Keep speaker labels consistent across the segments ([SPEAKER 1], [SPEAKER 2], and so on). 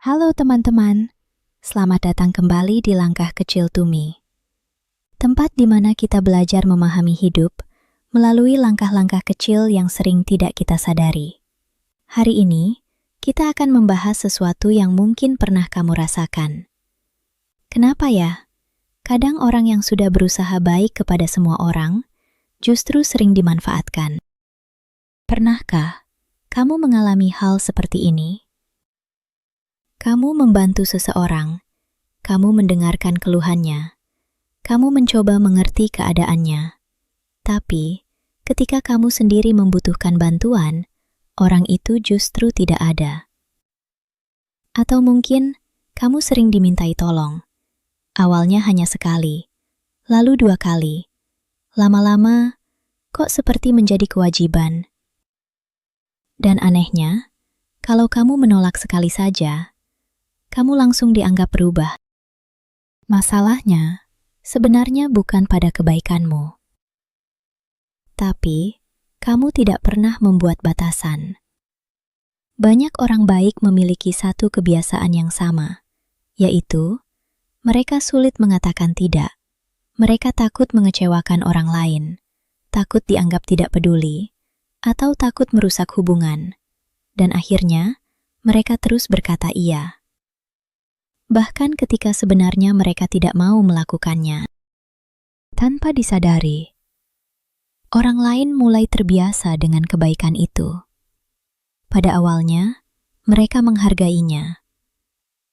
[SPEAKER 1] Halo teman-teman, selamat datang kembali di Langkah Kecil Tumi. Tempat di mana kita belajar memahami hidup melalui langkah-langkah kecil yang sering tidak kita sadari. Hari ini, kita akan membahas sesuatu yang mungkin pernah kamu rasakan. Kenapa ya? Kadang orang yang sudah berusaha baik kepada semua orang, justru sering dimanfaatkan. Pernahkah kamu mengalami hal seperti ini? Kamu membantu seseorang, kamu mendengarkan keluhannya, kamu mencoba mengerti keadaannya. Tapi, ketika kamu sendiri membutuhkan bantuan, orang itu justru tidak ada. Atau mungkin, kamu sering dimintai tolong. Awalnya hanya sekali, lalu 2 kali. Lama-lama, kok seperti menjadi kewajiban. Dan anehnya, kalau kamu menolak sekali saja, kamu langsung dianggap berubah. Masalahnya, sebenarnya bukan pada kebaikanmu. Tapi, kamu tidak pernah membuat batasan. Banyak orang baik memiliki satu kebiasaan yang sama, yaitu, mereka sulit mengatakan tidak. Mereka takut mengecewakan orang lain, takut dianggap tidak peduli, atau takut merusak hubungan. Dan akhirnya, mereka terus berkata iya. Bahkan ketika sebenarnya mereka tidak mau melakukannya. Tanpa disadari, orang lain mulai terbiasa dengan kebaikan itu. Pada awalnya, mereka menghargainya.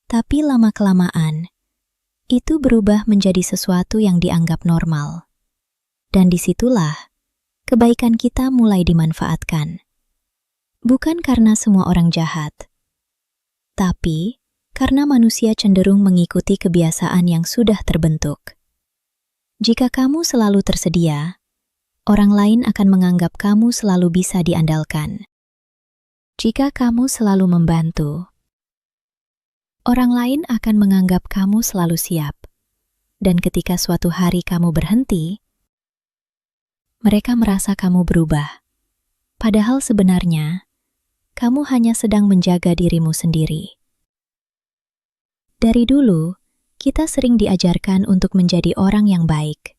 [SPEAKER 1] Tapi lama-kelamaan, itu berubah menjadi sesuatu yang dianggap normal. Dan disitulah, kebaikan kita mulai dimanfaatkan. Bukan karena semua orang jahat, tapi karena manusia cenderung mengikuti kebiasaan yang sudah terbentuk. Jika kamu selalu tersedia, orang lain akan menganggap kamu selalu bisa diandalkan. Jika kamu selalu membantu, orang lain akan menganggap kamu selalu siap. Dan ketika suatu hari kamu berhenti, mereka merasa kamu berubah. Padahal sebenarnya, kamu hanya sedang menjaga dirimu sendiri. Dari dulu, kita sering diajarkan untuk menjadi orang yang baik.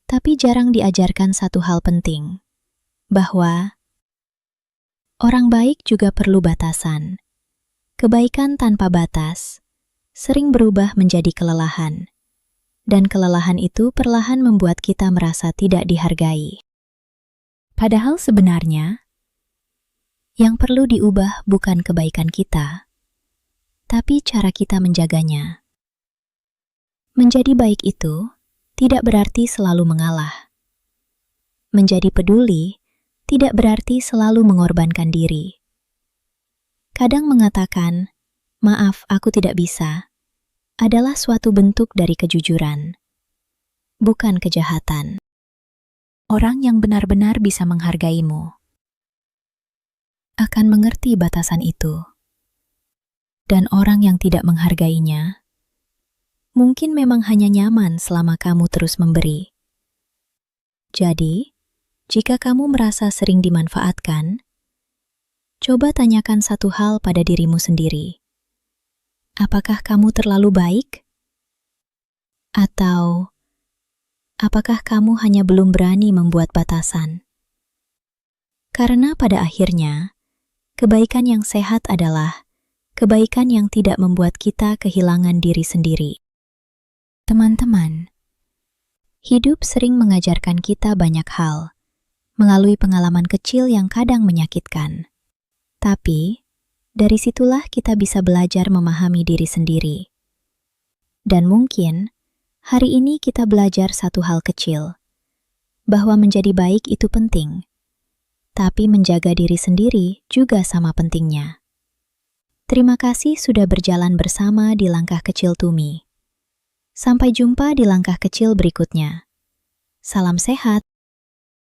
[SPEAKER 1] Tapi jarang diajarkan satu hal penting, bahwa orang baik juga perlu batasan. Kebaikan tanpa batas sering berubah menjadi kelelahan, dan kelelahan itu perlahan membuat kita merasa tidak dihargai. Padahal sebenarnya, yang perlu diubah bukan kebaikan kita, tapi cara kita menjaganya. Menjadi baik itu tidak berarti selalu mengalah. Menjadi peduli tidak berarti selalu mengorbankan diri. Kadang mengatakan, "Maaf, aku tidak bisa," adalah suatu bentuk dari kejujuran, bukan kejahatan. Orang yang benar-benar bisa menghargaimu akan mengerti batasan itu. Dan orang yang tidak menghargainya, mungkin memang hanya nyaman selama kamu terus memberi. Jadi, jika kamu merasa sering dimanfaatkan, coba tanyakan satu hal pada dirimu sendiri. Apakah kamu terlalu baik? Atau, apakah kamu hanya belum berani membuat batasan? Karena pada akhirnya, kebaikan yang sehat adalah kebaikan yang tidak membuat kita kehilangan diri sendiri. Teman-teman, hidup sering mengajarkan kita banyak hal, melalui pengalaman kecil yang kadang menyakitkan. Tapi, dari situlah kita bisa belajar memahami diri sendiri. Dan mungkin, hari ini kita belajar satu hal kecil, bahwa menjadi baik itu penting, tapi menjaga diri sendiri juga sama pentingnya. Terima kasih sudah berjalan bersama di Langkah Kecil Tumi. Sampai jumpa di langkah kecil berikutnya. Salam sehat.